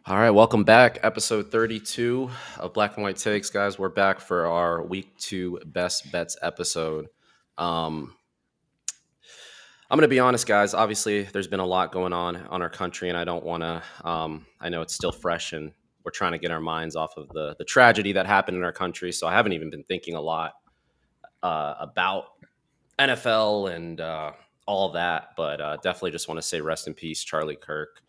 All right, welcome back. Episode 32 of Black and White Takes, guys. We're back for our week 2 best bets episode. Um, I'm going to be honest, guys. Obviously, there's been a lot going on our country, and I don't want to. I know it's still fresh, and we're trying to get our minds off of the tragedy that happened in our country. So I haven't even been thinking a lot about NFL and all of that, but definitely just want to say rest in peace, Charlie Kirk.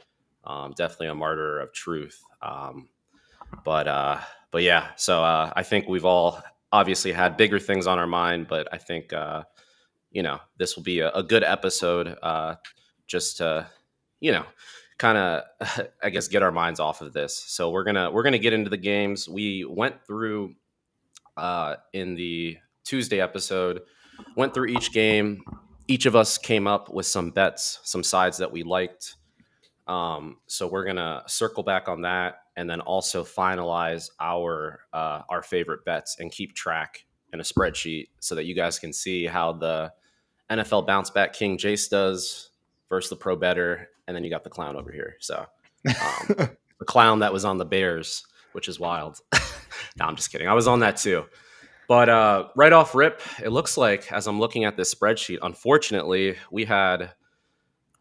Definitely a martyr of truth. But but yeah, so I think we've all obviously had bigger things on our mind, but I think this will be a good episode, just to you know kind of I guess get our minds off of this. So we're gonna get into the games. We went through in the Tuesday episode, went through each game. Each of us came up with some bets, some sides that we liked. So we're gonna circle back on that, and then also finalize our favorite bets and keep track in a spreadsheet so that you guys can see how the NFL bounce back King Jace does versus the pro better, and then you got the clown over here. So the clown that was on the Bears, which is wild. No, I'm just kidding. I was on that too. But right off rip, it looks like as I'm looking at this spreadsheet, unfortunately, we had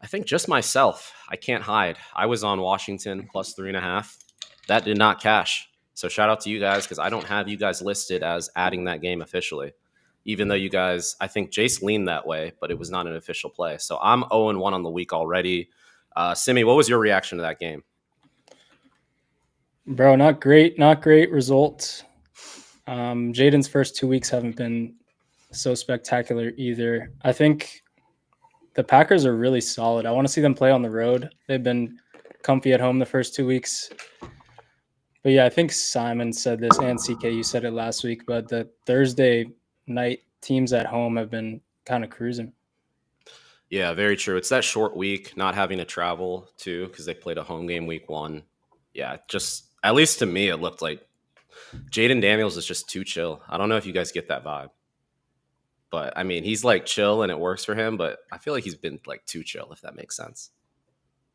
I think just myself. I can't hide. I was on Washington plus 3.5. That did not cash. So shout out to you guys because I don't have you guys listed as adding that game officially. Even though you guys, I think Jace leaned that way, but it was not an official play. So I'm 0-1 on the week already. Simi, what was your reaction to that game? Bro, not great results. Jaden's first 2 weeks haven't been so spectacular either. I think the Packers are really solid. I want to see them play on the road. They've been comfy at home the first 2 weeks. But yeah, I think Simon said this and CK, you said it last week, but the Thursday night teams at home have been kind of cruising. Yeah, very true. It's that short week, not having to travel too, because they played a home game week 1. Yeah, just at least to me, it looked like Jaden Daniels is just too chill. I don't know if you guys get that vibe. But I mean, he's like chill and it works for him, but I feel like he's been like too chill, if that makes sense.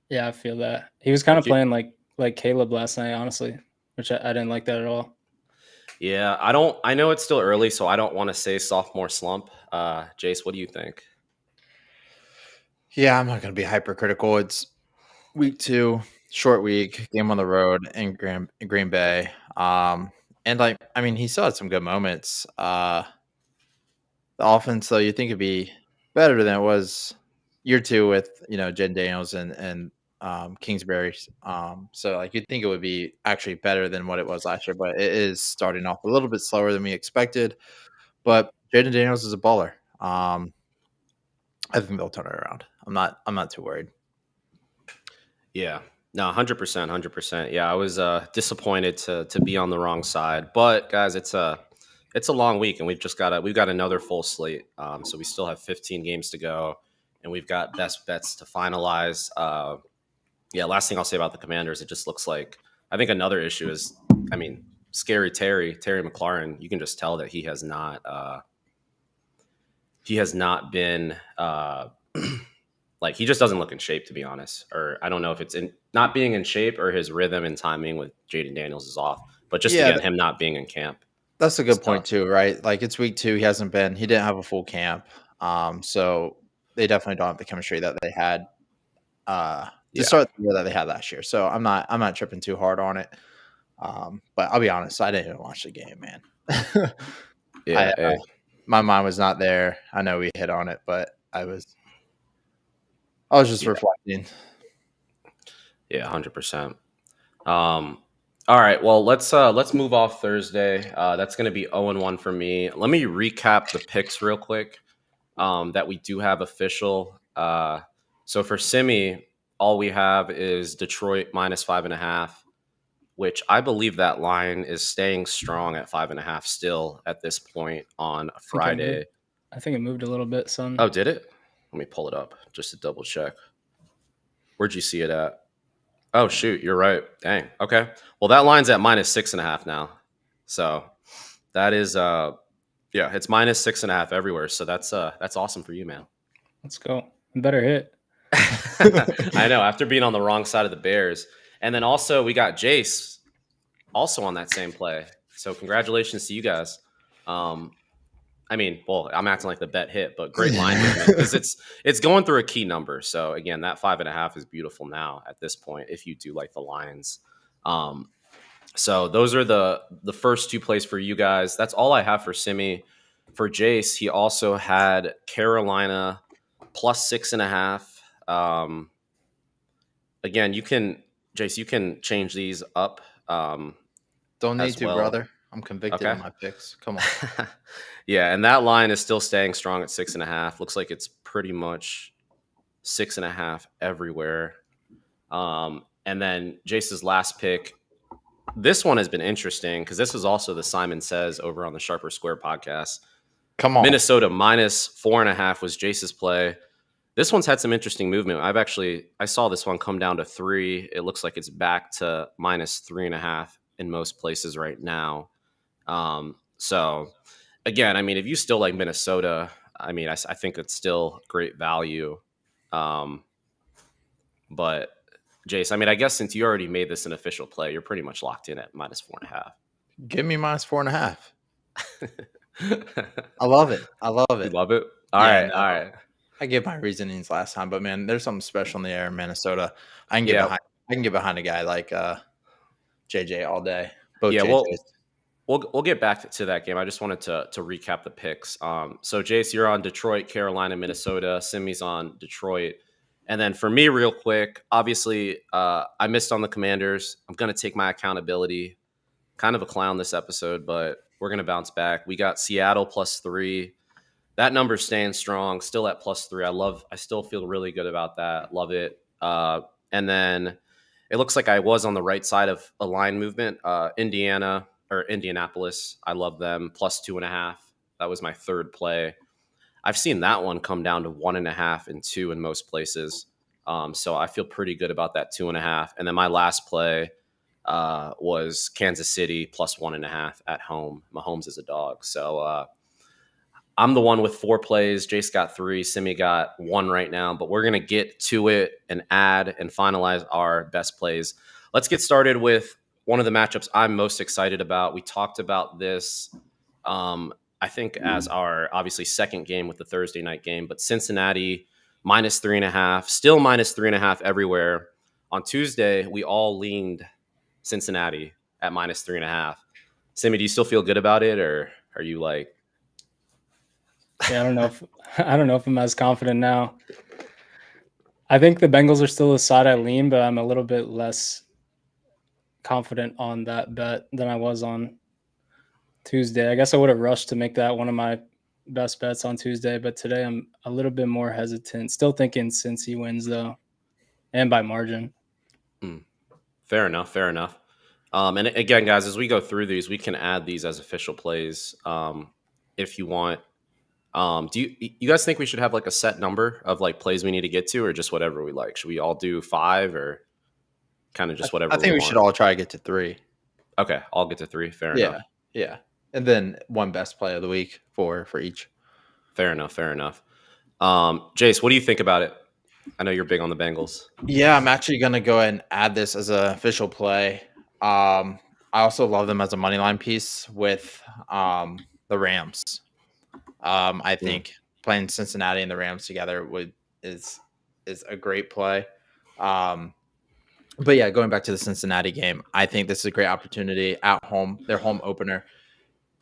Yeah, I feel that. He was kind of Like, playing like Caleb last night, honestly, which I didn't like that at all. yeah, I know it's still early, so I don't want to say sophomore slump. Jace, what do you think? Yeah, I'm not going to be hypercritical. It's week 2, short week, game on the road in Green Bay. And I mean, he still had some good moments. The offense, though, you think it'd be better than it was year 2 with Jen Daniels and Kingsbury. So you'd think it would be actually better than what it was last year, but it is starting off a little bit slower than we expected. But Jaden Daniels is a baller. I think they'll turn it around. I'm not too worried. Yeah, no, 100%, 100%. Yeah, I was disappointed to be on the wrong side, but guys, it's a long week, and we've got another full slate. So we still have 15 games to go, and we've got best bets to finalize. Yeah, last thing I'll say about the Commanders, it just looks like I think another issue is, I mean, scary Terry McLaurin. You can just tell that he has not been like he just doesn't look in shape, to be honest. Or I don't know if it's in not being in shape or his rhythm and timing with Jaden Daniels is off. But just Yeah, again, him not being in camp, that's a it's good tough. point too, right? Like it's week 2, he didn't have a full camp. So they definitely don't have the chemistry that they had to Yeah, start the year that they had last year. So I'm not tripping too hard on it. But I'll be honest, I didn't even watch the game, man. yeah, My mind was not there. I know we hit on it, but I was just yeah, reflecting. yeah, 100%. All right, well let's move off Thursday. That's going to be 0-1 for me. Let me recap the picks real quick. That we do have official. So for Simi, all we have is Detroit minus 5.5, which I believe that line is staying strong at 5.5 still at this point on Friday. I think it moved a little bit, son. Oh, did it? Let me pull it up just to double check. Where'd you see it at? Oh shoot, you're right. Dang. Okay. Well, that line's at minus 6.5 now. So that is yeah, it's minus 6.5 everywhere. So that's awesome for you, man. Let's go. Better hit. I know. After being on the wrong side of the Bears, And then also we got Jace also on that same play. So congratulations to you guys. I mean, well, I'm acting like the bet hit, but great line movement because it's going through a key number. So again, that 5.5 is beautiful now at this point if you do like the lines. So those are the first two plays for you guys. That's all I have for Simi. For Jace, he also had Carolina plus 6.5. Again, Jace, you can change these up. Don't need as to, well. brother. I'm convicted Okay. in my picks. Come on. Yeah, and that line is still staying strong at 6.5. Looks like it's pretty much 6.5 everywhere. And then Jace's last pick. This one has been interesting because this was also the Simon Says over on the Sharper Square podcast. Come on. Minnesota minus 4.5 was Jace's play. This one's had some interesting movement. I saw this one come down to 3. It looks like it's back to minus 3.5 in most places right now. So again, I mean, if you still like Minnesota, I mean, I think it's still great value. But Jace, I mean, I guess since you already made this an official play, you're pretty much locked in at minus 4.5. Give me minus 4.5. I love it. I love You it. love it? All Yeah, right, no. all right. I gave my reasonings last time, but man, there's something special in the air in Minnesota. I can get Yeah. behind. I can get behind a guy like JJ all day. Both Yeah, JJs. We'll get back to that game. I just wanted to recap the picks. So Jace, you're on Detroit, Carolina, Minnesota. Simi's on Detroit. And then for me, real quick, obviously, I missed on the Commanders. I'm going to take my accountability. Kind of a clown this episode, but we're going to bounce back. We got Seattle plus 3. That number's staying strong, still at plus 3. I still feel really good about that. Love it. And then it looks like I was on the right side of a line movement. Indianapolis. I love them. Plus 2.5. That was my third play. I've seen that one come down to 1.5 and 2 in most places. So I feel pretty good about that 2.5. And then my last play was Kansas City plus 1.5 at home. Mahomes is a dog. So I'm the one with 4 plays. Jace got 3. Simi got 1 right now. But we're going to get to it and add and finalize our best plays. Let's get started with one of the matchups I'm most excited about. We talked about this, I think, as our obviously second game with the Thursday night game. But Cincinnati minus 3.5, still minus 3.5 everywhere. On Tuesday, we all leaned Cincinnati at minus 3.5. Simi, do you still feel good about it, or are you like? Yeah, I don't know if I'm as confident now. I think the Bengals are still the side I lean, but I'm a little bit less confident on that bet than I was on Tuesday. I guess I would have rushed to make that one of my best bets on Tuesday, but today I'm a little bit more hesitant. Still thinking Cincy wins though, and by margin. Fair enough. And again, guys, as we go through these, we can add these as official plays if you want. Do you guys think we should have like a set number of like plays we need to get to, or just whatever we like? Should we all do 5 or kind of just whatever? I think we should all try to get to 3. Okay, I'll get to 3. Fair enough. Yeah. And then one best play of the week for each. Fair enough. Jace, what do you think about it? I know you're big on the Bengals. Yeah, I'm actually going to go ahead and add this as an official play. I also love them as a money line piece with the Rams. I think playing Cincinnati and the Rams together is a great play. But yeah, going back to the Cincinnati game, I think this is a great opportunity at home, their home opener.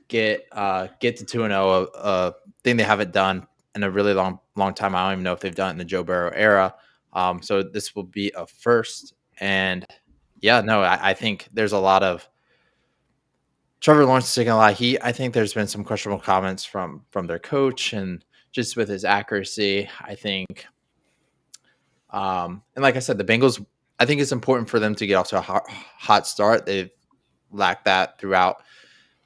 Get to 2-0, a thing they haven't done in a really long time. I don't even know if they've done it in the Joe Burrow era. So this will be a first. And yeah, no, I think there's a lot of Trevor Lawrence is taking a lot of heat. I think there's been some questionable comments from their coach and just with his accuracy. I think, and like I said, the Bengals, I think it's important for them to get off to a hot start. They've lacked that throughout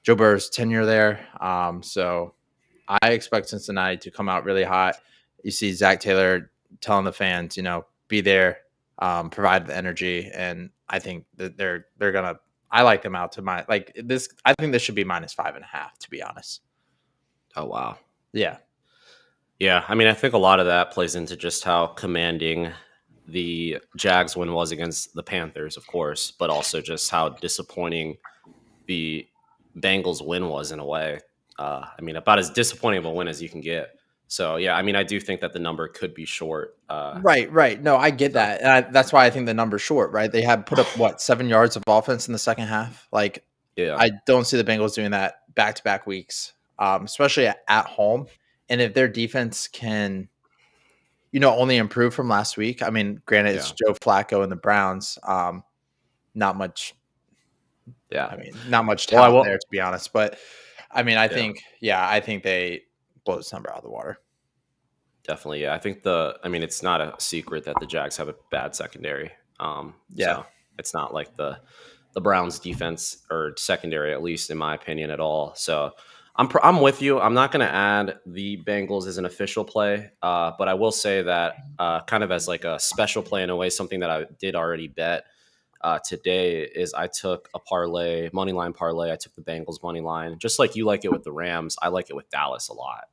Joe Burrow's tenure there. So I expect Cincinnati to come out really hot. You see Zach Taylor telling the fans, be there, provide the energy, and I think that they're gonna. I like them out to this. I think this should be minus 5.5, to be honest. Oh wow. Yeah. I mean, I think a lot of that plays into just how commanding the Jags win was against the Panthers, of course, but also just how disappointing the Bengals win was in a way. I mean, about as disappointing of a win as you can get. So yeah, I mean, I do think that the number could be short. Right. No, I get So that. And that's why I think the number's short, right? They had put up what 7 yards of offense in the second half. Like, yeah, I don't see the Bengals doing that back to back weeks, especially at home. And if their defense can, only improve from last week. I mean, granted, it's yeah, Joe Flacco and the Browns. Not much. yeah. I mean, not much Well, I talent will. there, to be honest. But I mean, I Yeah, think, I think they blow this number out of the water. definitely. Yeah, I think I mean, it's not a secret that the Jags have a bad secondary. Yeah. So it's not like the Browns defense or secondary, at least in my opinion, at all. So I'm with you. I'm not going to add the Bengals as an official play, but I will say that kind of as like a special play in a way, something that I did already bet today is I took a parlay, money line parlay. I took the Bengals money line, just like you like it with the Rams. I like it with Dallas a lot.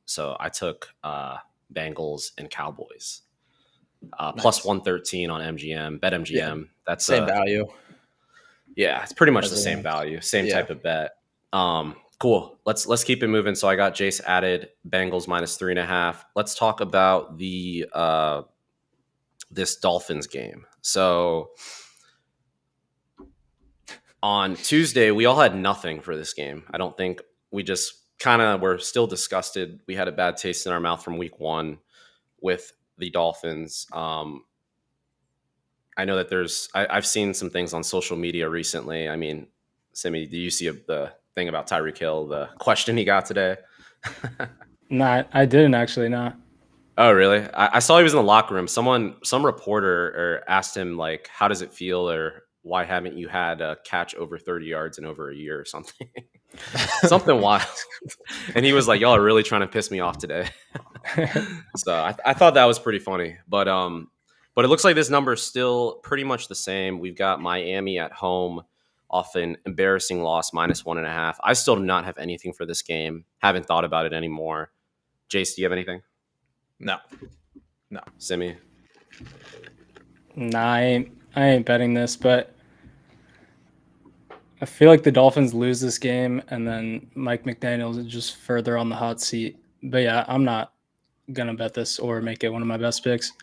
So I took Bengals and Cowboys plus Nice. 113 on MGM, bet Yeah. MGM. That's Same value. yeah, it's pretty much As the the same Rams. value, same Yeah. type of bet. Cool. Let's keep it moving. So I got Jace added Bengals minus 3.5. Let's talk about the this Dolphins game. So on Tuesday, we all had nothing for this game. I don't think we just kind of were still disgusted. We had a bad taste in our mouth from week one with the Dolphins. I know that I've seen some things on social media recently. I mean, Simi, do you see the thing about Tyreek Hill, the question he got today? Nah, I didn't actually. Not. Oh, really? I saw he was in the locker room. Some reporter asked him like, "How does it feel?" or "Why haven't you had a catch over 30 yards in over a year?" or something, something wild. And he was like, "Y'all are really trying to piss me off today." So I thought that was pretty funny. But it looks like this number is still pretty much the same. We've got Miami at home off an embarrassing loss, minus 1.5. I still do not have anything for this game. Haven't thought about it anymore. Jace, do you have anything? No. Simi? Nah, I ain't betting this, but I feel like the Dolphins lose this game, and then Mike McDaniels is just further on the hot seat. But yeah, I'm not gonna bet this or make it one of my best picks.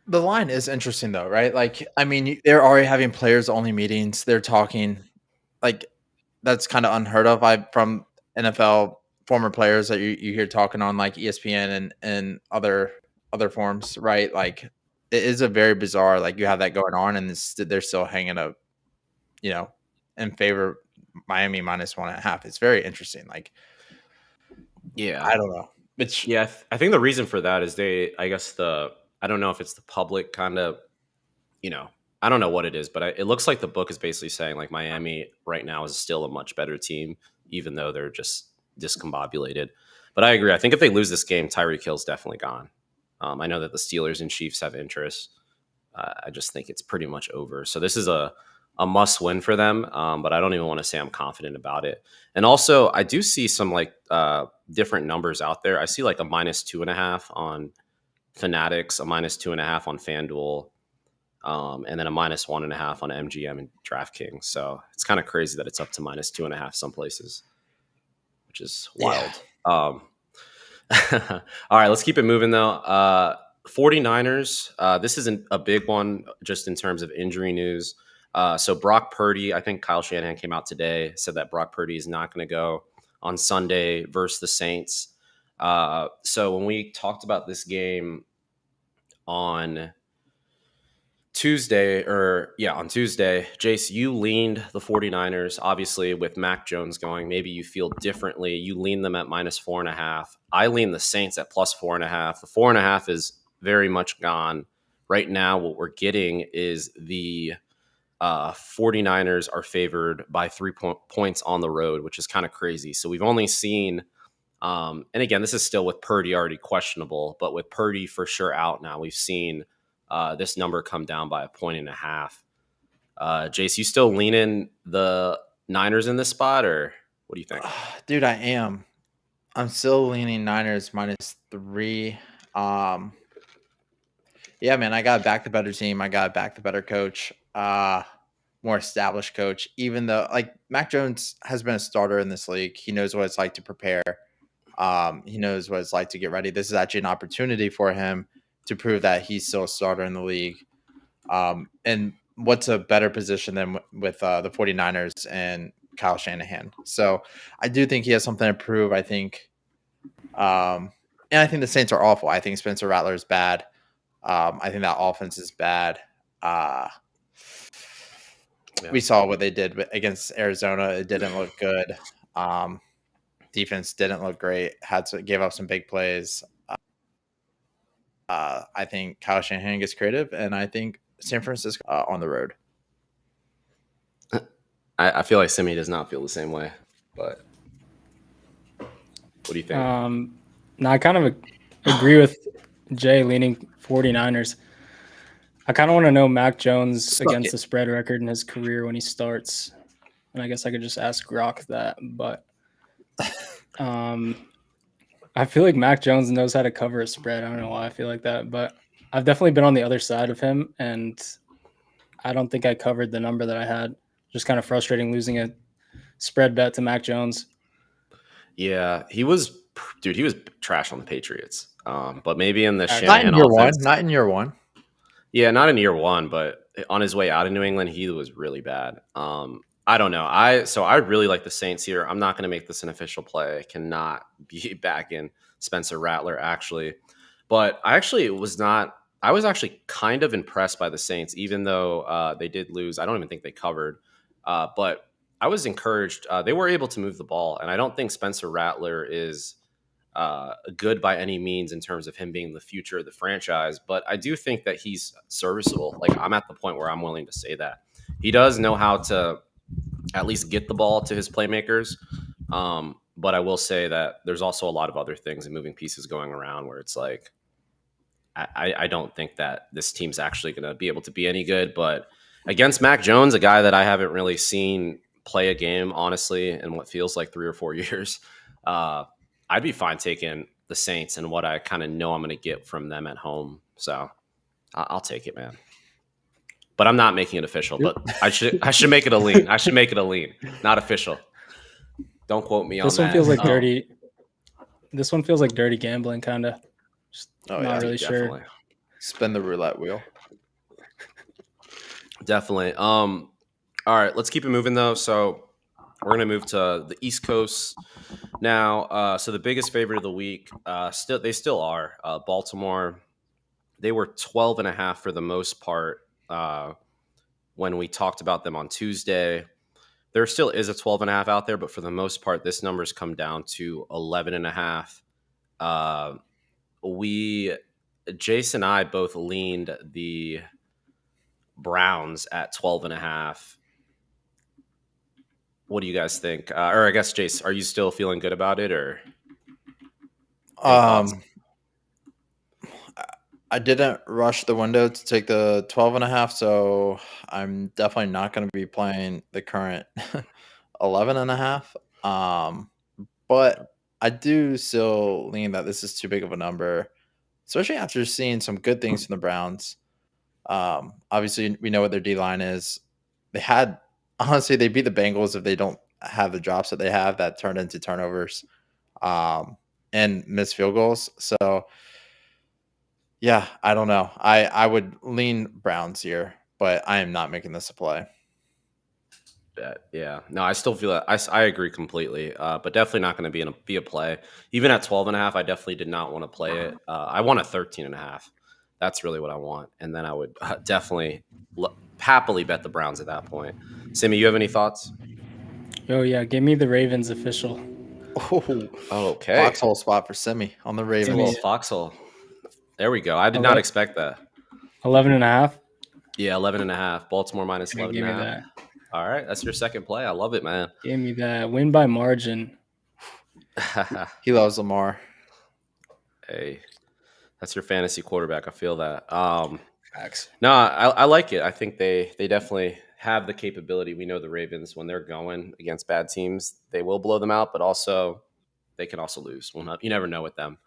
The line is interesting though, right? Like, I mean, they're already having players only meetings. They're talking like that's kind of unheard of. From NFL former players that you hear talking on like ESPN and other forums, right? Like, it is a very bizarre. Like, you have that going on, and they're still hanging up, you know, in favor Miami minus 1.5. It's very interesting. Like, Yeah. I don't know. It's Yeah, I think the reason for that is I don't know if it's the public kind of, I don't know what it is, but it looks like the book is basically saying like Miami right now is still a much better team, even though they're just discombobulated. But I agree. I think if they lose this game, Tyreek Hill's definitely gone. I know that the Steelers and Chiefs have interest. I just think it's pretty much over. So this is a must win for them, but I don't even want to say I'm confident about it. And also, I do see some like different numbers out there. I see like a minus 2.5 on Fanatics, a minus 2.5 on FanDuel, and then a minus 1.5 on MGM and DraftKings. So it's kind of crazy that it's up to minus 2.5 some places, which is wild. All right, let's keep it moving though. 49ers, this isn't a big one just in terms of injury news. So Brock Purdy, I think Kyle Shanahan came out today, said that Brock Purdy is not going to go on Sunday versus the Saints. So when we talked about this game on Tuesday, Jace, you leaned the 49ers, obviously with Mac Jones going. Maybe you feel differently. You lean them at minus 4.5. I lean the Saints at plus 4.5. The 4.5 is very much gone. Right now, what we're getting is the 49ers are favored by 3 points on the road, which is kind of crazy. So we've only seen, and again, this is still with Purdy already questionable, but with Purdy for sure out now, we've seen this number come down by 1.5 points. Jace, you still leaning the Niners in this spot, or what do you think? Dude, I am. I'm still leaning Niners minus 3. Yeah, man, I got back the better team. I got back the better coach, more established coach. Even though, like, Mac Jones has been a starter in this league, he knows what it's like to prepare. He knows what it's like to get ready. This is actually an opportunity for him to prove that he's still a starter in the league. And what's a better position than with the 49ers and Kyle Shanahan? So I do think he has something to prove. I think, and I think the Saints are awful. I think Spencer Rattler is bad. I think that offense is bad. We saw what they did against Arizona. It didn't look good. Defense didn't look great. Gave up some big plays. I think Kyle Shanahan gets creative, and I think San Francisco on the road. I feel like Simi does not feel the same way, but what do you think? No, I kind of agree with Jay leaning 49ers. I kind of want to know Mac Jones against the spread record in his career when he starts. And I guess I could just ask Grok that. But I feel like Mac Jones knows how to cover a spread. I don't know why I feel like that. But I've definitely been on the other side of him. And I don't think I covered the number that I had. Just kind of frustrating losing a spread bet to Mac Jones. Yeah, he was trash on the Patriots. But maybe in the not in Shanahan year offense. One. Not in year one. Yeah, not in year one, but on his way out of New England, he was really bad. I don't know. I really like the Saints here. I'm not going to make this an official play. I cannot be back in Spencer Rattler, actually. But I was actually kind of impressed by the Saints, even though they did lose. I don't even think they covered. But I was encouraged. They were able to move the ball, and I don't think Spencer Rattler is good by any means in terms of him being the future of the franchise. But I do think that he's serviceable. Like, I'm at the point where I'm willing to say that. He does know how to at least get the ball to his playmakers. But I will say that there's also a lot of other things and moving pieces going around where it's like, I don't think that this team's actually going to be able to be any good. But against Mac Jones, a guy that I haven't really seen play a game, honestly, in what feels like 3 or 4 years, I'd be fine taking the Saints and what I kind of know I'm going to get from them at home. So I'll take it, man. But I'm not making it official. But I should make it a lean. I should make it a lean, not official. Don't quote me on that. This one feels like dirty. This one feels like dirty gambling, kind of. Not really sure. Spin the roulette wheel. Definitely. All right, let's keep it moving though. So we're going to move to the East Coast now. So the biggest favorite of the week, they still are Baltimore. They were 12.5 for the most part when we talked about them on Tuesday. There still is a 12.5 out there, but for the most part, this number's come down to 11.5. Jason and I both leaned the Browns at 12.5. What do you guys think? Or I guess, Jace, are you still feeling good about it, or? I didn't rush the window to take the 12.5, so I'm definitely not going to be playing the current 11.5. But I do still lean that this is too big of a number, especially after seeing some good things from the Browns. Obviously, we know what their D-line is. Honestly, they beat the Bengals if they don't have the drops that they have that turned into turnovers and missed field goals. So, yeah, I don't know. I would lean Browns here, but I am not making this a play. Yeah. No, I still feel that. I agree completely, but definitely not going to be a play. Even at 12.5, I definitely did not want to play it. I want a 13.5. That's really what I want. And then I would definitely happily bet the Browns at that point. Simi, you have any thoughts? Oh, yeah. Give me the Ravens official. Oh, okay. Foxhole spot for Simi on the Ravens. A little foxhole. There we go. I did not expect that. 11.5? Yeah, 11.5. Baltimore minus 11.5. Give me that. All right. That's your second play. I love it, man. Give me that. Win by margin. He loves Lamar. Hey, that's your fantasy quarterback. I feel that. Facts. No, I like it. I think they definitely have the capability. We know the Ravens, when they're going against bad teams, they will blow them out, but also they can also lose. You never know with them.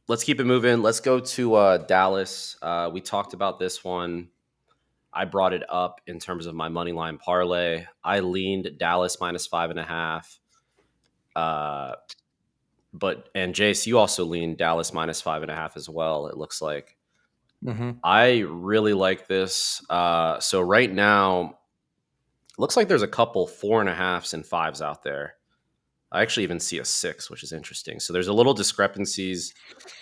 let's keep it moving. Let's go to Dallas. We talked about this one. I brought it up in terms of my money line parlay. I leaned Dallas minus 5.5. And Jace, you also leaned Dallas minus 5.5 as well. It looks like. Mm-hmm. I really like this. So right now, looks like there's a couple 4.5s and 5s out there. I actually even see a 6, which is interesting. So there's a little discrepancies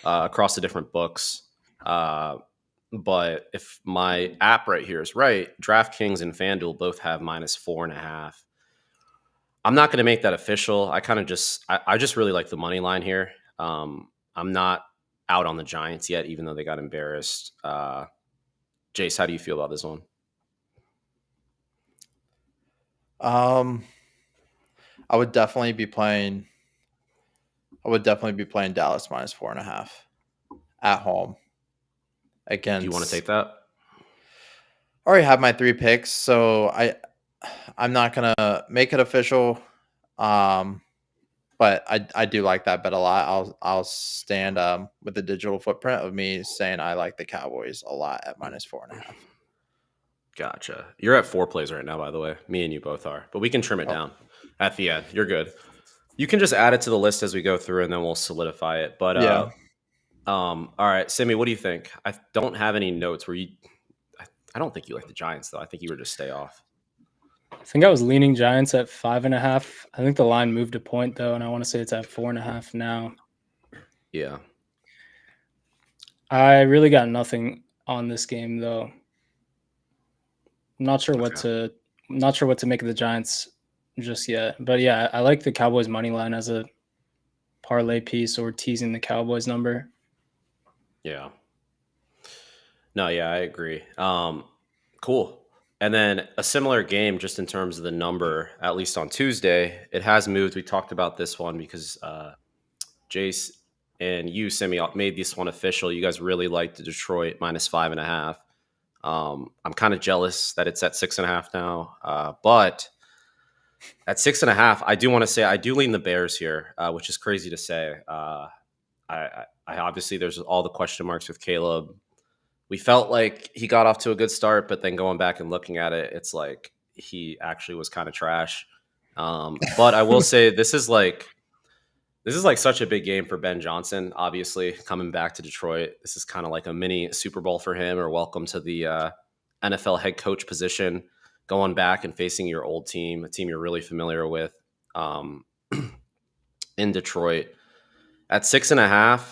across the different books. But if my app right here is right, DraftKings and FanDuel both have minus 4.5. I'm not going to make that official. I just really like the money line here. I'm not out on the Giants yet, even though they got embarrassed. Jace, how do you feel about this one? I would definitely be playing Dallas minus 4.5 at home against. Do you want to take that? I already have my 3 picks, so I'm not gonna make it official. But I do like that bet a lot. I'll stand with the digital footprint of me saying I like the Cowboys a lot at minus 4.5. Gotcha. You're at 4 plays right now, by the way. Me and you both are, but we can trim it down at the end. You're good. You can just add it to the list as we go through, and then we'll solidify it. But Yeah. all right, Simi, what do you think? I don't have any notes where you. I don't think you like the Giants though. I think you were just stay off. I think I was leaning Giants at 5.5. I think the line moved a point though, and I want to say it's at 4.5 now. Yeah. I really got nothing on this game though. I'm not sure what to make of the Giants just yet. But yeah, I like the Cowboys money line as a parlay piece or teasing the Cowboys number. Yeah. No, yeah, I agree. Cool. And then a similar game, just in terms of the number, at least on Tuesday, it has moved. We talked about this one because Jace and you, Simi, made this one official. You guys really liked the Detroit minus 5.5. I'm kind of jealous that it's at 6.5 now. But at 6.5, I do want to say I do lean the Bears here, which is crazy to say. I obviously there's all the question marks with Caleb. We felt like he got off to a good start, but then going back and looking at it, it's like he actually was kind of trash. But I will say this is like such a big game for Ben Johnson. Obviously, coming back to Detroit, this is kind of like a mini Super Bowl for him, or welcome to the NFL head coach position. Going back and facing your old team, a team you're really familiar with, in Detroit at 6.5.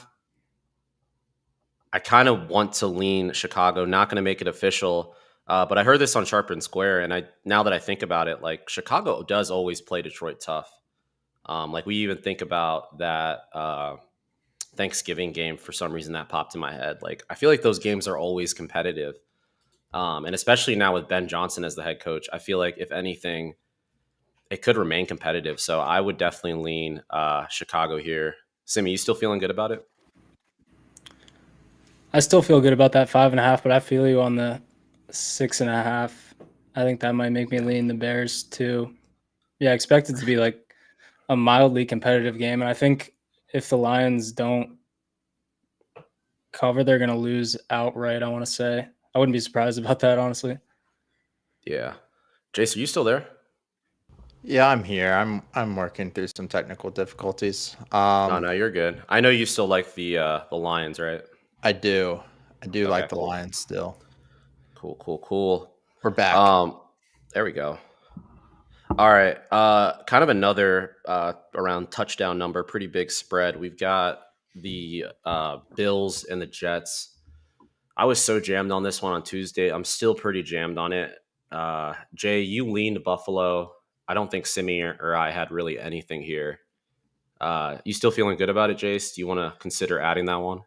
I kind of want to lean Chicago. Not going to make it official, but I heard this on Sharp and Square, and now that I think about it, like Chicago does always play Detroit tough. Like we even think about that Thanksgiving game for some reason that popped in my head. Like I feel like those games are always competitive, and especially now with Ben Johnson as the head coach, I feel like if anything, it could remain competitive. So I would definitely lean Chicago here. Simi, you still feeling good about it? I still feel good about that 5.5, but I feel you on the 6.5. I think that might make me lean the Bears too. Yeah, I expect it to be like a mildly competitive game. And I think if the Lions don't cover, they're going to lose outright, I want to say. I wouldn't be surprised about that, honestly. Yeah. Jace, are you still there? Yeah, I'm here. I'm working through some technical difficulties. No, you're good. I know you still like the Lions, right? I do like the cool. Lions still. Cool. We're back. There we go. All right. Kind of another around touchdown number, pretty big spread. We've got the Bills and the Jets. I was so jammed on this one on Tuesday. I'm still pretty jammed on it. Jay, you leaned Buffalo. I don't think Simi or I had really anything here. You still feeling good about it, Jace? Do you want to consider adding that one?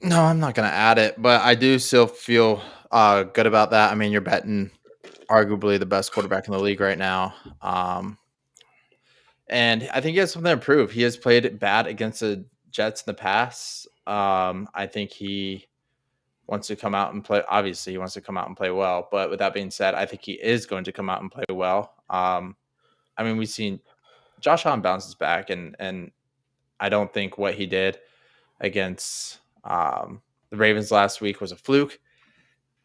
No, I'm not going to add it, but I do still feel good about that. I mean, you're betting arguably the best quarterback in the league right now. And I think he has something to prove. He has played bad against the Jets in the past. I think he wants to come out and play. Obviously, he wants to come out and play well. But with that being said, I think he is going to come out and play well. I mean, we've seen Josh Allen bounces back, and I don't think what he did against the Ravens last week was a fluke.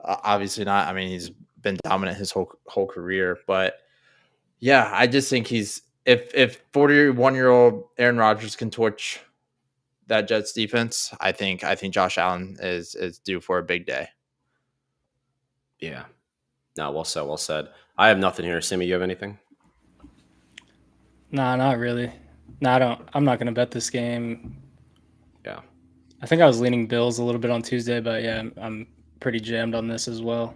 Obviously not. I mean, he's been dominant his whole career, but yeah, I just think he's if 41-year-old Aaron Rodgers can torch that Jets defense, I think Josh Allen is due for a big day. Yeah. No, well said, well said. I have nothing here. Simi, you have anything? Nah, not really. No, I don't. I'm not gonna bet this game. Yeah. I think I was leaning Bills a little bit on Tuesday, but yeah, I'm pretty jammed on this as well.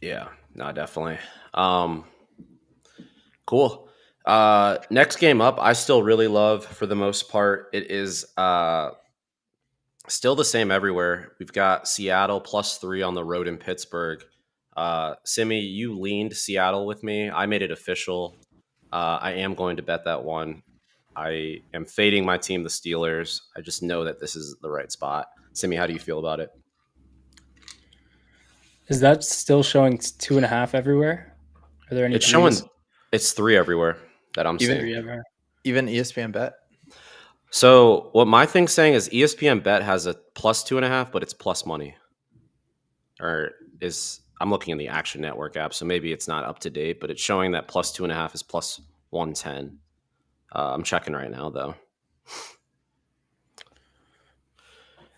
Yeah. No, definitely. Cool. Next game up, I still really love for the most part. It is still the same everywhere. We've got Seattle +3 on the road in Pittsburgh. Simi, you leaned Seattle with me. I made it official. I am going to bet that one. I am fading my team, the Steelers. I just know that this is the right spot. Simi, how do you feel about it? Is that still showing 2.5 everywhere? Are there any? It's showing threes? it's 3 everywhere that I'm Even- seeing. Three everywhere. Even ESPN bet. So what my thing's saying is ESPN Bet has a +2.5, but it's plus money. Or is I'm looking in the Action Network app, so maybe it's not up to date, but it's showing that +2.5 is +110. I'm checking right now though.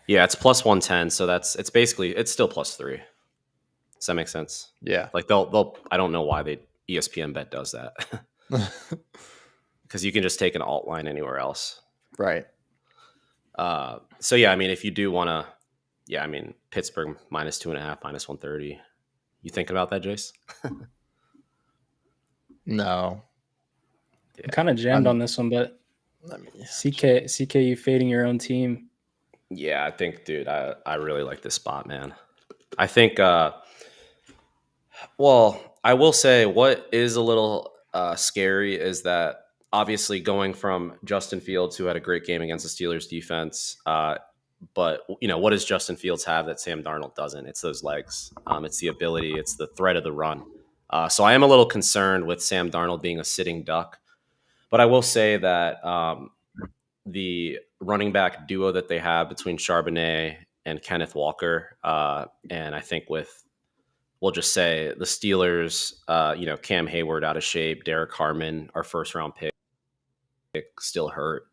Yeah, it's +110, so it's basically it's still +3. Does that make sense? Yeah. Like they'll I don't know why ESPN Bet does that. Because you can just take an alt line anywhere else. Right. So yeah, I mean, if you do want to, yeah, I mean, Pittsburgh -2.5, -130. You thinking about that, Jace? No. I'm kind of jammed on this one, but Let me. CK, you fading your own team. Yeah, I think, dude, I really like this spot, man. I think, well, I will say what is a little scary is that obviously going from Justin Fields, who had a great game against the Steelers defense, but what does Justin Fields have that Sam Darnold doesn't? It's those legs. It's the ability. It's the threat of the run. So I am a little concerned with Sam Darnold being a sitting duck. But I will say that the running back duo that they have between Charbonnet and Kenneth Walker, and I think we'll just say the Steelers, Cam Hayward out of shape, Derek Harmon, our first round pick, still hurt.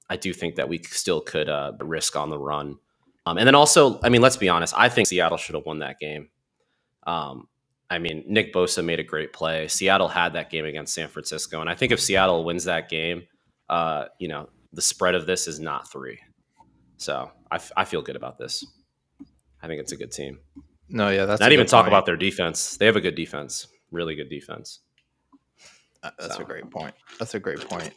I do think that we still could risk on the run. And then also, I mean, let's be honest, I think Seattle should have won that game. I mean, Nick Bosa made a great play. Seattle had that game against San Francisco. And I think if Seattle wins that game, the spread of this is not 3. So I feel good about this. I think it's a good team. No, yeah, that's not a even good talk point. about their defense. They have a good defense, really good defense. That's So. a great point. That's a great point.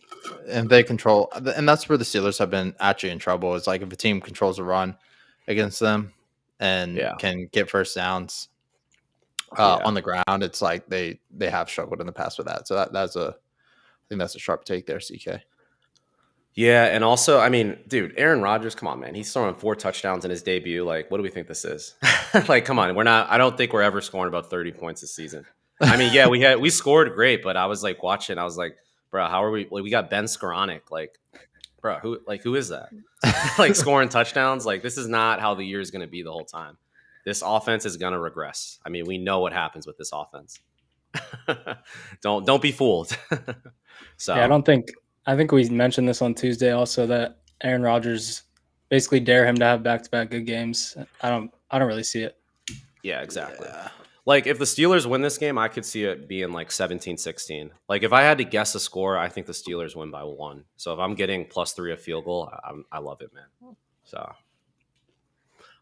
And they control, and that's where the Steelers have been actually in trouble. Is like if a team controls a run against them and can get first downs on the ground, it's like they have struggled in the past with that. So I think that's a sharp take there, CK. Yeah, and also, I mean, dude, Aaron Rodgers, come on, man. He's throwing 4 touchdowns in his debut. Like, what do we think this is? Like, come on. I don't think we're ever scoring about 30 points this season. I mean, yeah, we scored great, but I was like watching, I was like, bro, how are we? Like, we got Ben Skoranek. Like, bro, who is that? Like scoring touchdowns? Like, this is not how the year is going to be the whole time. This offense is going to regress. I mean, we know what happens with this offense. Don't be fooled. So Yeah, I think we mentioned this on Tuesday also that Aaron Rodgers basically dare him to have back-to-back good games. I don't really see it. Yeah, exactly. Yeah. Like if the Steelers win this game, I could see it being like 17-16. Like if I had to guess a score, I think the Steelers win by 1. So if I'm getting +3 a field goal, I love it, man. So,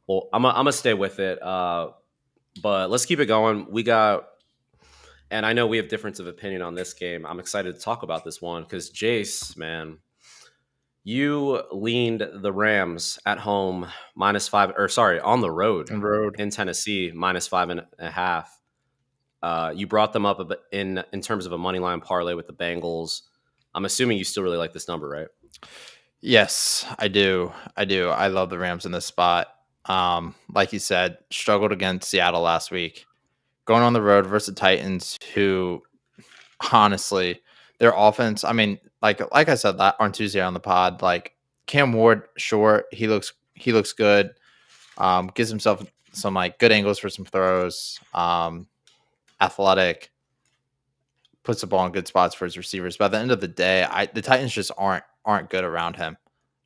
well, I'm gonna stay with it. But let's keep it going. And I know we have difference of opinion on this game. I'm excited to talk about this one because Jace, man, you leaned the Rams at home -5, or sorry, on the road in Tennessee -5.5. You brought them up a bit in terms of a money line parlay with the Bengals. I'm assuming you still really like this number, right? Yes, I do. I love the Rams in this spot. Like you said, struggled against Seattle last week. Going on the road versus the Titans, who honestly, their offense, I mean, like I said that on Tuesday on the pod, like Cam Ward, short. He looks good. Gives himself some like good angles for some throws. Athletic, puts the ball in good spots for his receivers. But at the end of the day, the Titans just aren't good around him.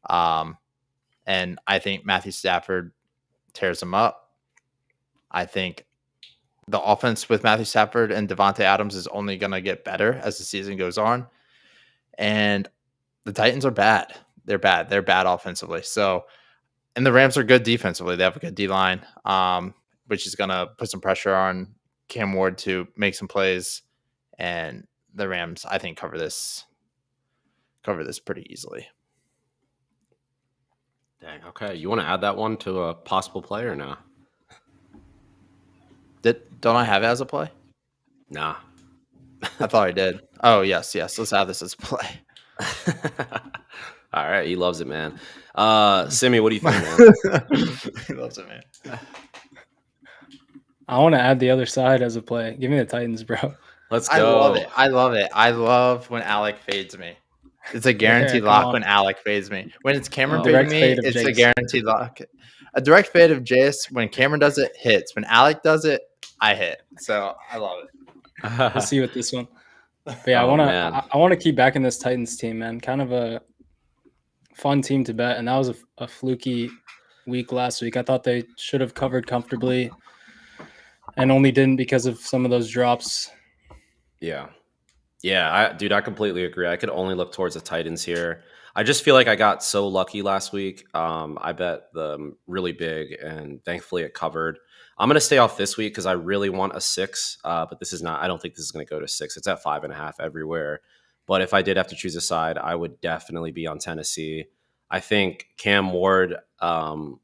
And I think Matthew Stafford tears him up. I think the offense with Matthew Stafford and Devontae Adams is only going to get better as the season goes on. And the Titans are bad. They're bad. They're bad offensively. So, and the Rams are good defensively. They have a good D line, which is going to put some pressure on Cam Ward to make some plays. And the Rams, I think, cover this pretty easily. Dang. Okay. You want to add that one to a possible play or nah? Don't I have it as a play? Nah. I thought I did. Oh, yes. Let's have this as a play. All right. He loves it, man. Simi, what do you think, man? He loves it, man. I want to add the other side as a play. Give me the Titans, bro. Let's go. I love it. I love when Alec fades me. It's a guaranteed come lock on. when Alec fades me. When it's Cameron Direct fading me, fade of it's a Jace. guaranteed lock. A direct fade of Jace, when Cameron does it, hits. When Alec does it, I hit. So I love it. We'll see with this one. But yeah, Oh, man. I want to keep backing this Titans team, man. Kind of a fun team to bet, and that was a fluky week last week. I thought they should have covered comfortably, and only didn't because of some of those drops. Yeah. Dude, I completely agree. I could only look towards the Titans here. I just feel like I got so lucky last week. I bet them really big, and thankfully it covered. I'm going to stay off this week because I really want a 6, but this is not. I don't think this is going to go to 6. It's at 5.5 everywhere. But if I did have to choose a side, I would definitely be on Tennessee. I think Cam Ward. I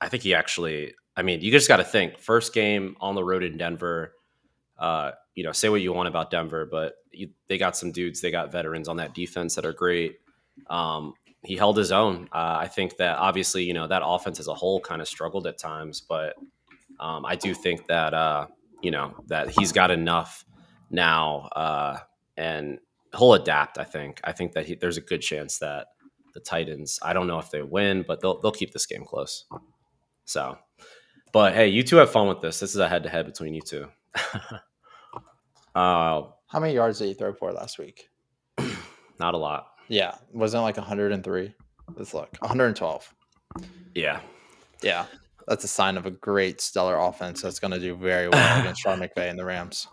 think he actually. I mean, you just got to think. First game on the road in Denver. Say what you want about Denver, but they got some dudes. They got veterans on that defense that are great. He held his own. I think that obviously, that offense as a whole kind of struggled at times, but I do think that, that he's got enough now and he'll adapt. I think that there's a good chance that the Titans, I don't know if they win, but they'll keep this game close. So, but hey, you two have fun with this. This is a head to head between you two. How many yards did he throw for last week? Not a lot. Yeah. Wasn't it like 103? Let's look. 112. Yeah. Yeah. That's a sign of a great stellar offense that's going to do very well against Sean McVay and the Rams.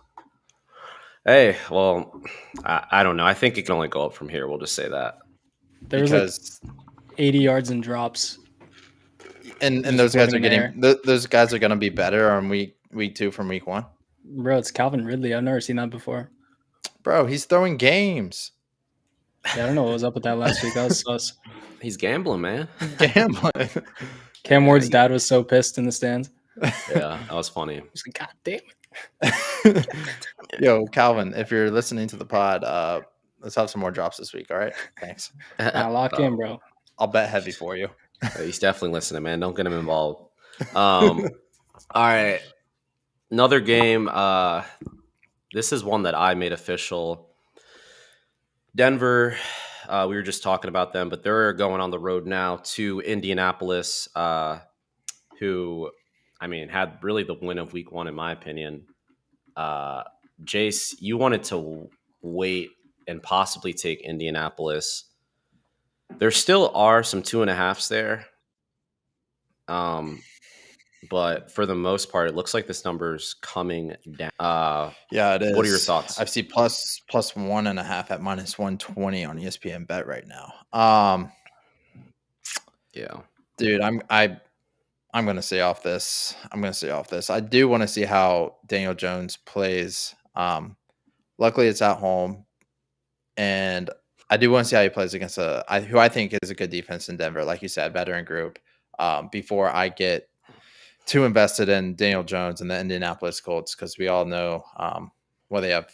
Hey, well, I don't know. I think it can only go up from here. We'll just say that. There was like 80 yards and drops. And those guys are getting those guys are going to be better on week 2 from week 1. Bro, it's Calvin Ridley. I've never seen that before. Bro, he's throwing games. Yeah, I don't know what was up with that last week. That was sus. He's gambling, man. Gambling. Cam Ward's dad was so pissed in the stands. Yeah, that was funny. He's like, God damn it. Yo, Calvin, if you're listening to the pod, let's have some more drops this week. All right. Thanks. Now lock in, bro. I'll bet heavy for you. He's definitely listening, man. Don't get him involved. All right. Another game. This is one that I made official. Denver, we were just talking about them, but they're going on the road now to Indianapolis, who, I mean, had really the win of week 1, in my opinion. Jace, you wanted to wait and possibly take Indianapolis. There still are some 2.5s there. But for the most part, it looks like this number's coming down. Yeah, it is. What are your thoughts? I see plus 1.5 at minus 120 on ESPN Bet right now. Yeah, dude, I'm gonna stay off this. I do want to see how Daniel Jones plays. Luckily, it's at home, and I do want to see how he plays against who I think is a good defense in Denver, like you said, veteran group. Before I get too invested in Daniel Jones and the Indianapolis Colts, because we all know what they have,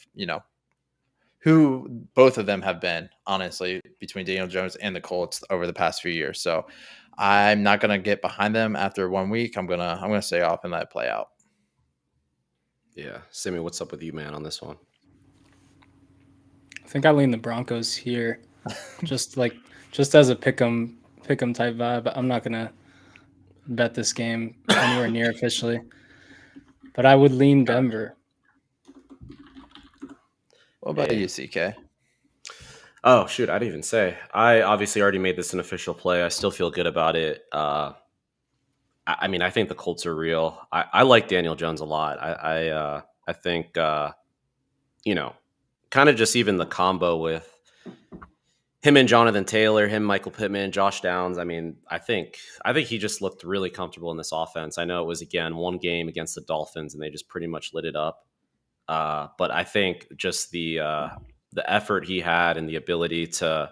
who both of them have been, honestly, between Daniel Jones and the Colts over the past few years. So I'm not gonna get behind them after 1 week. I'm gonna stay off and let it play out. Yeah. Simi, what's up with you, man, on this one? I think I lean the Broncos here. just as a pick 'em pick'em type vibe. I'm not gonna bet this game anywhere near officially, but I would lean Denver. What about Hey. you, CK? Oh shoot, I didn't even say. I obviously already made this an official play. I still feel good about it. I mean, I think the Colts are real. I like Daniel Jones a lot. I think you know, kind of just even the combo with him and Jonathan Taylor, him, Michael Pittman, Josh Downs. I mean, I think he just looked really comfortable in this offense. I know it was again one game against the Dolphins, and they just pretty much lit it up. But I think just the effort he had and the ability to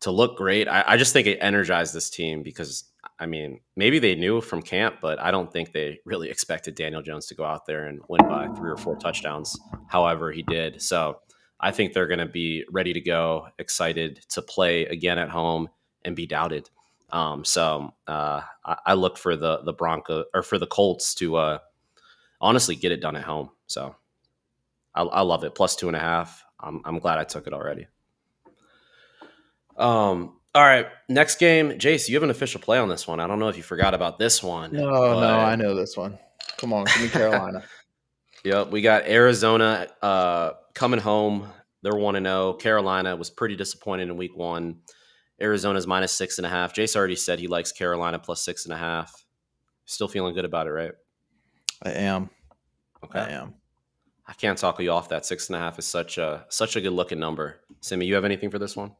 look great, I just think it energized this team because I mean maybe they knew from camp, but I don't think they really expected Daniel Jones to go out there and win by 3 or 4 touchdowns. However, he did. So I think they're going to be ready to go, excited to play again at home and be doubted. I look for the Bronco or for the Colts to honestly get it done at home. So I love it. Plus 2.5. I'm glad I took it already. All right. Next game, Jace, you have an official play on this one. I don't know if you forgot about this one. No, I know this one. Come on, give me Carolina. Yep, we got Arizona coming home. They're 1-0. Carolina was pretty disappointed in week 1. Arizona's minus 6.5. Jace already said he likes Carolina plus 6.5. Still feeling good about it, right? I am. Okay. I am. I can't talk you off that 6.5 is such a good looking number. Simi, you have anything for this one?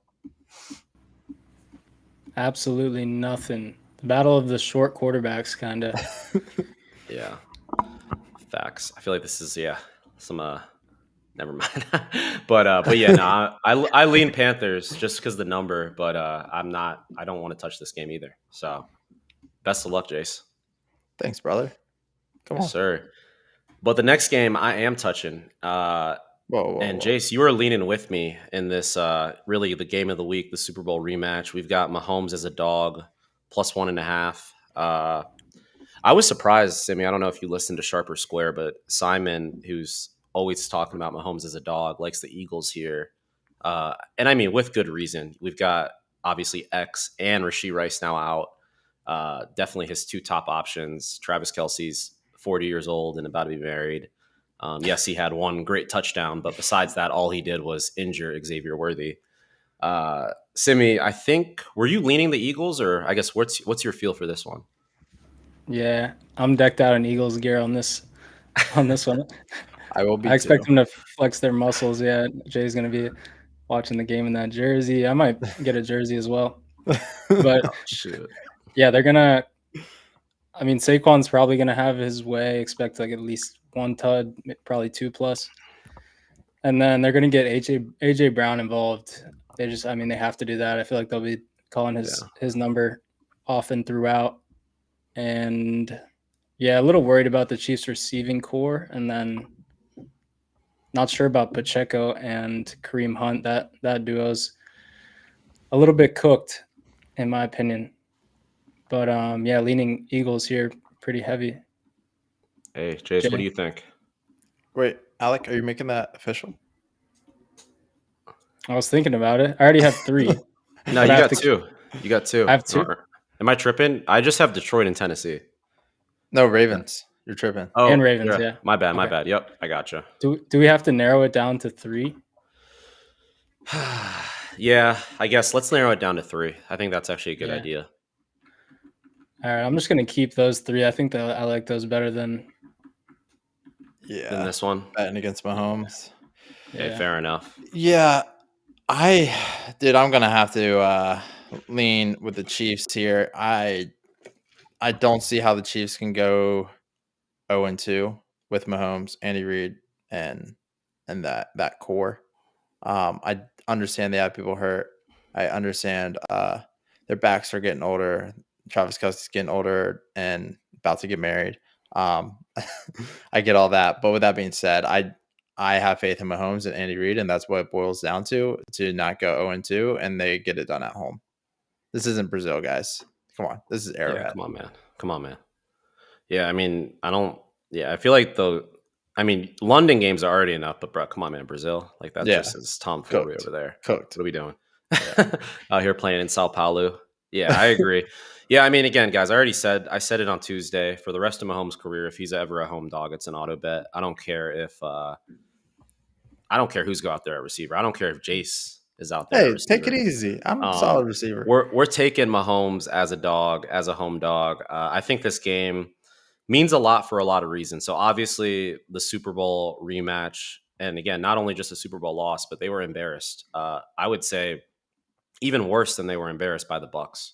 Absolutely nothing. The battle of the short quarterbacks, kind of. Yeah. Facts. I feel like this is some never mind. but yeah, no, I lean Panthers just because the number, but I don't want to touch this game either. So best of luck, Jace. Thanks, brother. Come on. Yes, sir. But the next game I am touching. Whoa. Jace, you are leaning with me in this really the game of the week, the Super Bowl rematch. We've got Mahomes as a dog, plus 1.5. I was surprised, Simi. I don't know if you listened to Sharp or Square, but Simon, who's always talking about Mahomes as a dog, likes the Eagles here. And I mean, with good reason. We've got obviously X and Rashee Rice now out. Definitely his 2 top options. Travis Kelce's 40 years old and about to be married. Yes, he had 1 great touchdown, but besides that, all he did was injure Xavier Worthy. Simi, I think, were you leaning the Eagles, or I guess what's your feel for this one? Yeah, I'm decked out in Eagles gear on this one. I will be. I expect them to flex their muscles. Yeah, Jay's gonna be watching the game in that jersey. I might get a jersey as well. But Shoot. yeah, they're gonna. I mean, Saquon's probably gonna have his way. Expect like at least 1 tud, probably 2+, and then they're gonna get AJ Brown involved. They have to do that. I feel like they'll be calling his number often throughout. And yeah, a little worried about the Chiefs receiving core, and then not sure about Pacheco and Kareem Hunt. That duo's a little bit cooked, in my opinion. But yeah, leaning Eagles here pretty heavy. Hey, Jace, Jay. what do you think? Wait, Alec, are you making that official? I was thinking about it. I already have 3. No, you got 2. You got 2. I have 2. Am I tripping? I just have Detroit and Tennessee. No, Ravens. You're tripping. Oh, and Ravens, yeah. My bad. Okay. Yep, I gotcha. Do we have to narrow it down to 3? Yeah, I guess let's narrow it down to 3. I think that's actually a good idea. All right, I'm just gonna keep those 3. I think that I like those better than this one. Betting against Mahomes. Okay, fair enough. Yeah, I'm gonna have to lean with the Chiefs here. I don't see how the Chiefs can go 0-2 with Mahomes, Andy Reid, and that core. I understand they have people hurt. I understand their backs are getting older. Travis Kelce's getting older and about to get married. I get all that, but with that being said, I have faith in Mahomes and Andy Reid, and that's what it boils down to not go 0-2, and they get it done at home. This isn't Brazil, guys. Come on. This is Arrowhead. Yeah, come on, man. Yeah, I mean, I feel like London games are already enough, but bro, come on, man, Brazil. Like that just is tomfoolery over there. Cooked. What are we doing? Yeah. Out here playing in Sao Paulo. Yeah, I agree. Yeah, I mean, again, guys, I said it on Tuesday. For the rest of Mahomes' career, if he's ever a home dog, it's an auto bet. I don't care who's go out there at receiver. I don't care if Jace is out there at Hey, take it receiver. easy. I'm a Um, solid receiver. we're taking Mahomes as a dog, as a home dog. I think this game means a lot for a lot of reasons. So obviously the Super Bowl rematch, and again, not only just a Super Bowl loss, but they were embarrassed. I would say even worse than they were embarrassed by the Bucks,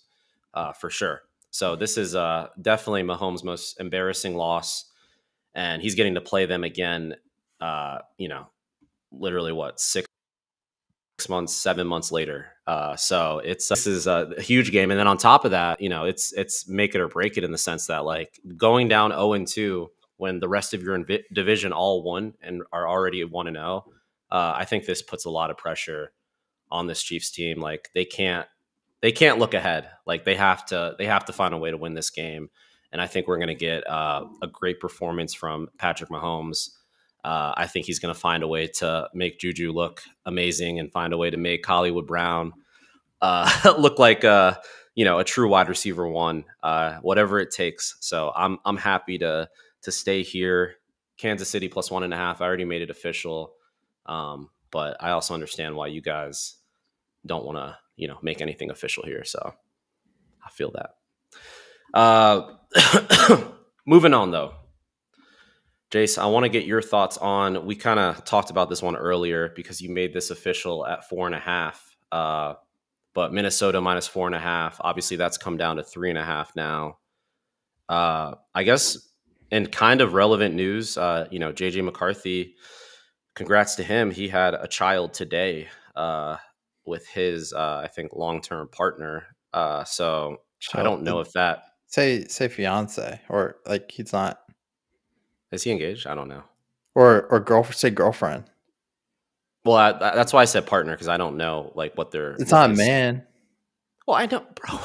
for sure. So this is definitely Mahomes' most embarrassing loss, and he's getting to play them again. Literally what 6 months, 7 months later. So this is a huge game, and then on top of that, it's make it or break it in the sense that like going down 0-2 when the rest of your division all won and are already 1-0. I think this puts a lot of pressure on this Chiefs team. Like they can't look ahead. Like they have to find a way to win this game. And I think we're going to get a great performance from Patrick Mahomes. I think he's going to find a way to make Juju look amazing and find a way to make Hollywood Brown look like a true wide receiver one, whatever it takes. So I'm happy to stay here. Kansas City plus 1.5. I already made it official, but I also understand why you guys don't want to make anything official here. So I feel that. Moving on though. Jace, I want to get your thoughts on. We kind of talked about this one earlier because you made this official at 4.5. But Minnesota minus 4.5. Obviously, that's come down to 3.5 now. I guess in kind of relevant news, JJ McCarthy. Congrats to him. He had a child today with his, I think, long-term partner. So I don't know if that say fiance or like he's not. Is he engaged? I don't know. Or girlfriend. Say girlfriend. Well, that's why I said partner because I don't know like what they're. It's not a man. Well, I know, bro.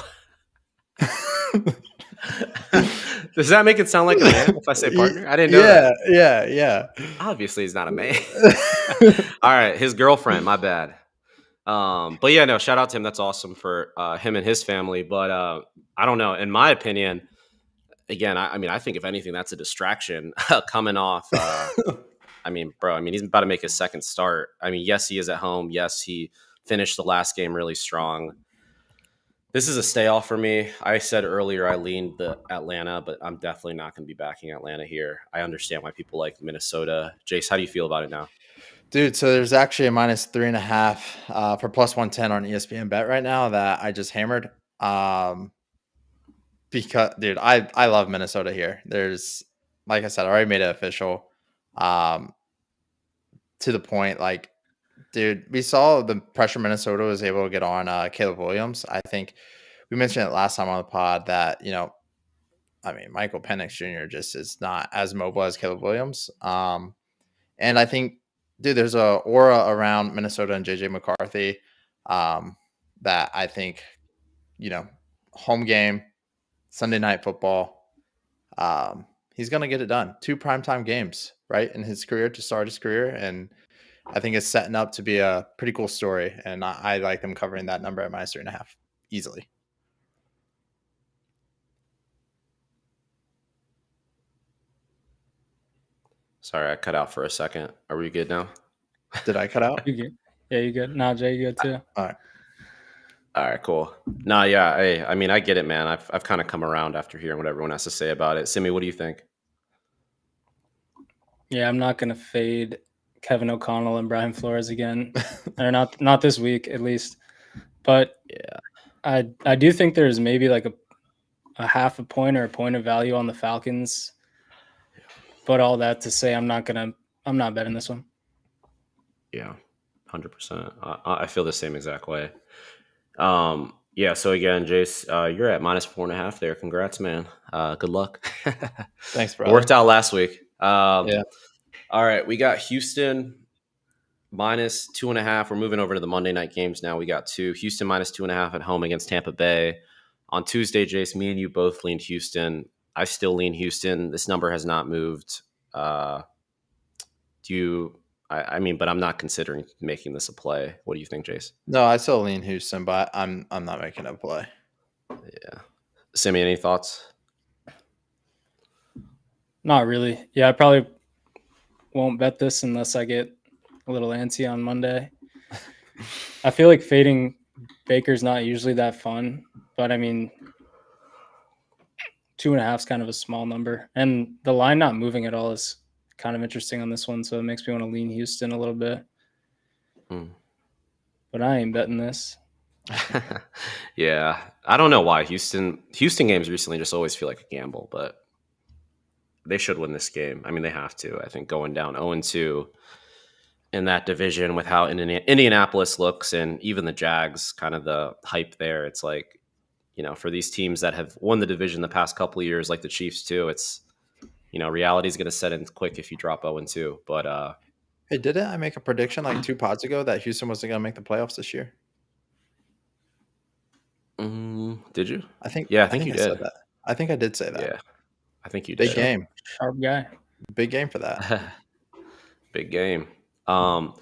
Does that make it sound like a man if I say partner? I didn't know that. Yeah. Obviously, he's not a man. All right, his girlfriend. My bad. But yeah, no. Shout out to him. That's awesome for him and his family. But I don't know. In my opinion, again, I think if anything, that's a distraction coming off. He's about to make his second start. Yes, he is at home. Yes, he finished the last game really strong. This is a stay off for me. I said earlier I leaned the Atlanta, but I'm definitely not going to be backing Atlanta here. I understand why people like Minnesota. Jace, how do you feel about it now? Dude, so there's actually a minus 3.5 for plus 110 on ESPN bet right now that I just hammered. Because, dude, I love Minnesota here. There's, like I said, I already made it official. To the point, like, dude, we saw the pressure Minnesota was able to get on Caleb Williams. I think we mentioned it last time on the pod that, Michael Penix Jr. just is not as mobile as Caleb Williams. And I think, dude, there's a aura around Minnesota and JJ McCarthy that I think, home game, Sunday Night Football, he's going to get it done. 2 primetime games, right, in his career to start his career. And I think it's setting up to be a pretty cool story. And I like them covering that number at minus 3.5 easily. Sorry, I cut out for a second. Are we good now? Did I cut out? You good? Yeah, you good? Nah, Jay, you good too? All right, cool. No, yeah. Hey, I get it, man. I've kind of come around after hearing what everyone has to say about it. Simi, what do you think? Yeah, I'm not going to fade Kevin O'Connell and Brian Flores again, or not this week at least. But yeah, I do think there's maybe like a half a point or a point of value on the Falcons. But all that to say, I'm not betting this one. Yeah, 100%. I feel the same exact way. Yeah. So again, Jace, you're at minus 4.5 there. Congrats, man. Good luck. Thanks, bro. Worked out last week. Yeah. All right, we got Houston minus 2.5. We're moving over to the Monday night games now. We got 2. Houston minus 2.5 at home against Tampa Bay. On Tuesday, Jace, me and you both leaned Houston. I still lean Houston. This number has not moved. But I'm not considering making this a play. What do you think, Jace? No, I still lean Houston, but I'm not making a play. Yeah. Simi, any thoughts? Not really. Yeah, I probably won't bet this unless I get a little antsy on Monday. I feel like fading Baker's not usually that fun, but I mean, 2.5 is kind of a small number, and the line not moving at all is kind of interesting on this one. So it makes me want to lean Houston a little bit, but I ain't betting this. Yeah, I don't know why Houston games recently just always feel like a gamble, but they should win this game. I mean, they have to. I think going down 0-2 in that division with how Indianapolis looks, and even the Jags, kind of the hype there. It's like, for these teams that have won the division the past couple of years, like the Chiefs too, it's, reality is going to set in quick if you drop 0-2. But Hey, didn't I make a prediction like 2 pods ago that Houston wasn't going to make the playoffs this year? did you? I think. Yeah, I think you I did. said that. I think I did say that. Yeah, I think you did. Big game. Sharp guy. Big game for that. Big game. All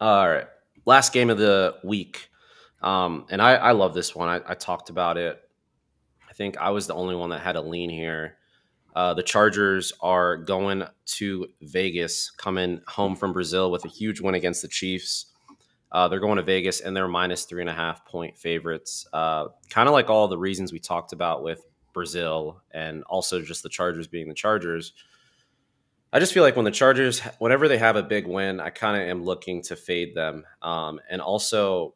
right. Last game of the week. And I love this one. I talked about it. I think I was the only one that had a lean here. The Chargers are going to Vegas, coming home from Brazil with a huge win against the Chiefs. They're going to Vegas, and they're minus 3.5 point favorites. Kind of like all the reasons we talked about with Brazil, and also just the Chargers being the Chargers. I just feel like when the Chargers, whenever they have a big win, I kind of am looking to fade them. And also,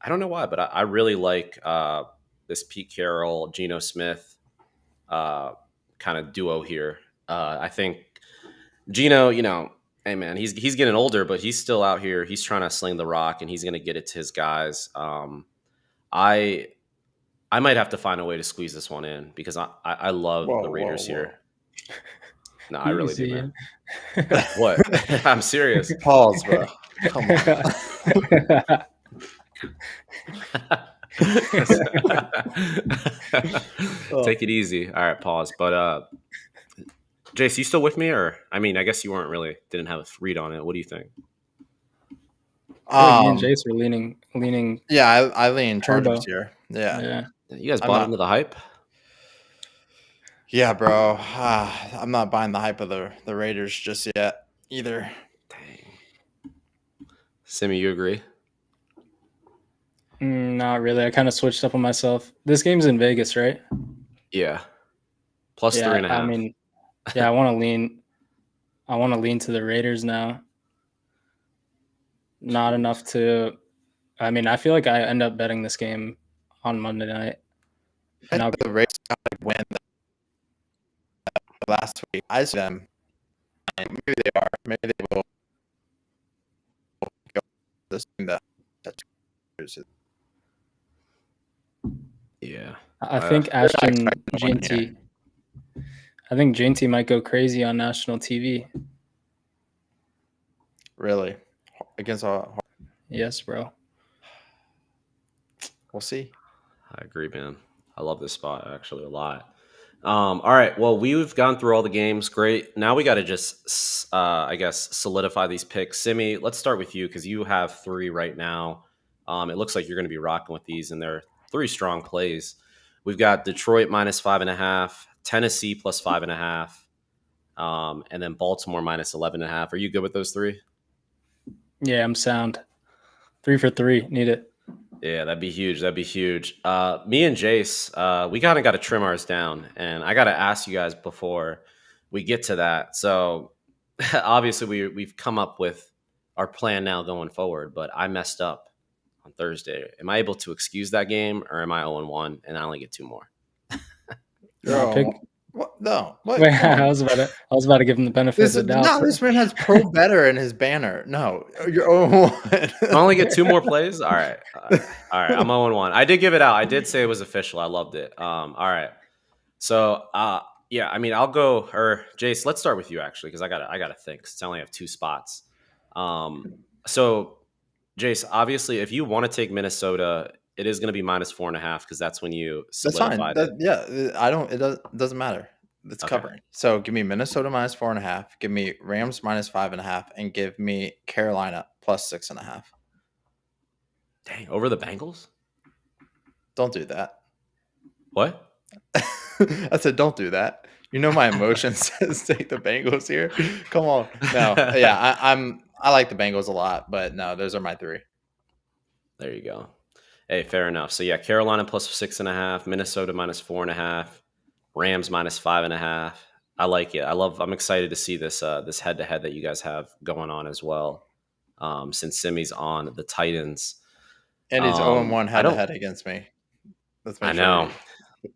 I don't know why, but I really like this Pete Carroll, Geno Smith kind of duo here. I think Geno, hey man, he's getting older, but he's still out here. He's trying to sling the rock, and he's going to get it to his guys. I might have to find a way to squeeze this one in because I love the Raiders here. No, I really do, man. What? I'm serious. Pause, bro. Come on. Take it easy. All right, pause. But Jace, you still with me? Or I mean, I guess you didn't have a read on it. What do you think? Me and Jace are leaning. Yeah, I lean Chargers here. Yeah. You guys bought into the hype? Yeah, bro. I'm not buying the hype of the Raiders just yet either. Dang. Simi, you agree? Not really. I kind of switched up on myself. This game's in Vegas, right? Yeah. Plus 3.5. I mean, yeah, I want to lean. I want to lean to the Raiders now. Not enough to. I mean, I feel like I end up betting this game on Monday night. And the Raiders got to win last week. I see them. And maybe they are. Maybe they will go this thing that. Yeah. I think Ashton GNT. I think GNT might go crazy on national TV. Really? Against all? Yes, bro. We'll see. I agree, man. I love this spot actually a lot. All right. Well, we've gone through all the games. Great. Now we got to just, I guess, solidify these picks. Simi, let's start with you because you have 3 right now. It looks like you're going to be rocking with these, and they're 3 strong plays. We've got Detroit minus 5.5, Tennessee plus 5.5, and then Baltimore minus 11.5. Are you good with those 3? Yeah, I'm sound. 3 for 3. Need it. Yeah, that'd be huge. That'd be huge. Me and Jace, we kind of got to trim ours down, and I got to ask you guys before we get to that. So obviously we've come up with our plan now going forward, but I messed up on Thursday. Am I able to excuse that game, or am I 0-1 and I only get 2 more? What? No. What? Wait, I was about to give him the benefit of the doubt. No, this man has pro better in his banner. No, you're 0-1. I only get 2 more plays. All right. All right. I'm 0-1. I did give it out. I did say it was official. I loved it. All right. So, yeah, I mean, I'll go, or Jace, let's start with you actually, because I gotta think. Cause I only have 2 spots. So Jace, obviously, if you want to take Minnesota, it is going to be minus 4.5 because that's when you solidified it. Yeah, I don't. It doesn't matter. It's covering. So give me Minnesota minus 4.5. Give me Rams minus 5.5, and give me Carolina plus 6.5. Dang, over the Bengals? Don't do that. What? I said, don't do that. You know my emotion says take the Bengals here. Come on. No, yeah, I like the Bengals a lot, but no, those are my three. There you go. Hey, fair enough. So yeah, Carolina plus 6.5, Minnesota minus 4.5, Rams minus 5.5. I like it. I'm excited to see this this head to head that you guys have going on as well. Since Simi's on the Titans. And he's 0-1 I head to don't. head against me. Let's make I sure know. we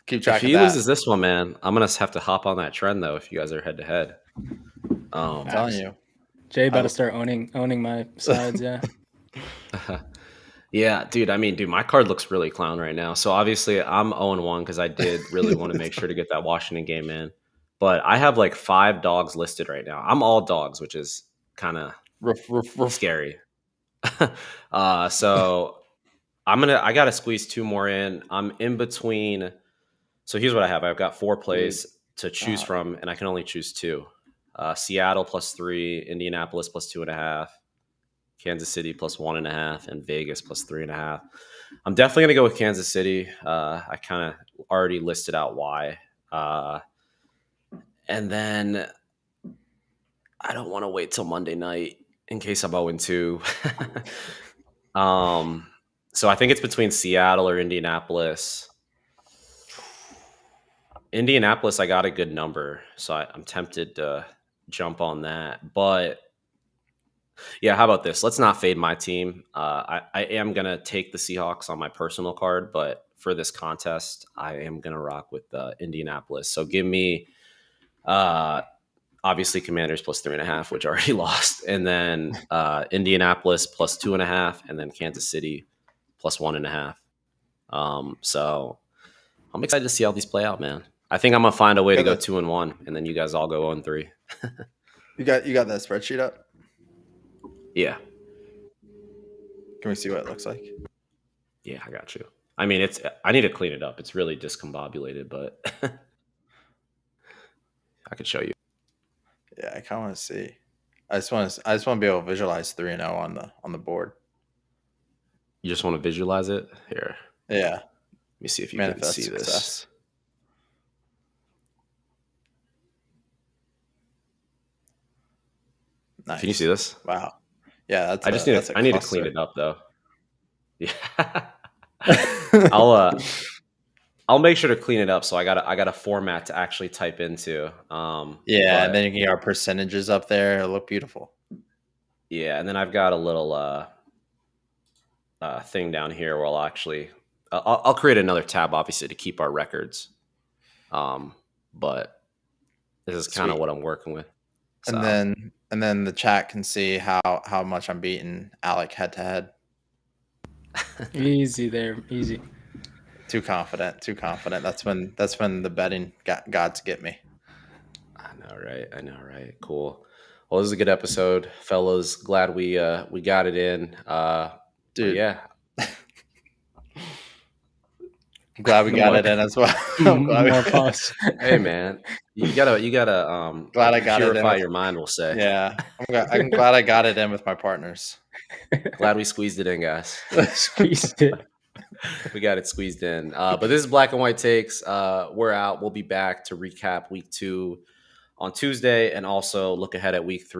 keep If track of he that. loses this one, man, I'm gonna have to hop on that trend though. If you guys are head to head, I'm telling you. Jay about to start owning my sides. Yeah. yeah, dude. I mean, dude, my card looks really clown right now. So obviously, I'm 0-1 because I did really want to make sure to get that Washington game in. But I have like 5 dogs listed right now. I'm all dogs, which is kind of Roof. scary. So I gotta squeeze 2 more in. I'm in between. So here's what I have. I've got 4 plays to choose from, and I can only choose 2. Seattle plus 3, Indianapolis plus 2.5, Kansas City plus 1.5, and Vegas plus 3.5. I'm definitely gonna go with Kansas City. I kind of already listed out why. And then I don't want to wait till Monday night in case I'm 0-2. So I think it's between Seattle or Indianapolis. Indianapolis, I got a good number, so I'm tempted to jump on that. But yeah, how about this? Let's not fade my team. I am gonna take the Seahawks on my personal card, but for this contest, I am gonna rock with Indianapolis. So give me, obviously, Commanders plus 3.5, which already lost, and then Indianapolis plus 2.5, and then Kansas City plus 1.5. So I'm excited to see how these play out, man. I think I'm gonna find a way to go 2-1, and then you guys all go 0-3. You got that spreadsheet up? Yeah, Can we see what it looks like? yeah, I got you. I mean, I need to clean it up. It's really discombobulated, but I could show you. Yeah, I kind of want to see. I just want to be able to visualize 3-0 on the board. You just want to visualize it here. Yeah. Let me see if you Manifest can see success. this. Nice. Can you see this? Wow. Yeah, that's. I need to clean it up though. Yeah. up. I'll make sure to clean it up. So I got a format to actually type into. Yeah, and then you can get our percentages up there. It'll look beautiful. Yeah, and then I've got a little thing down here where I'll create another tab, obviously, to keep our records. But this is kind of what I'm working with. So. And then the chat can see how much I'm beating Alec head to head. Easy there, easy. Too confident. That's when the betting gods get me. I know, right? Cool. Well, this is a good episode, fellas. Glad we got it in. Dude, yeah. I'm glad we got it in as well. More pause. Hey, man, you gotta glad I got purify it in your mind. We'll say. Yeah, I'm glad I got it in with my partners. Glad we squeezed it in, guys. Squeezed it. We got it squeezed in. But this is Black and White Takes. We're out. We'll be back to recap week 2 on Tuesday and also look ahead at week 3.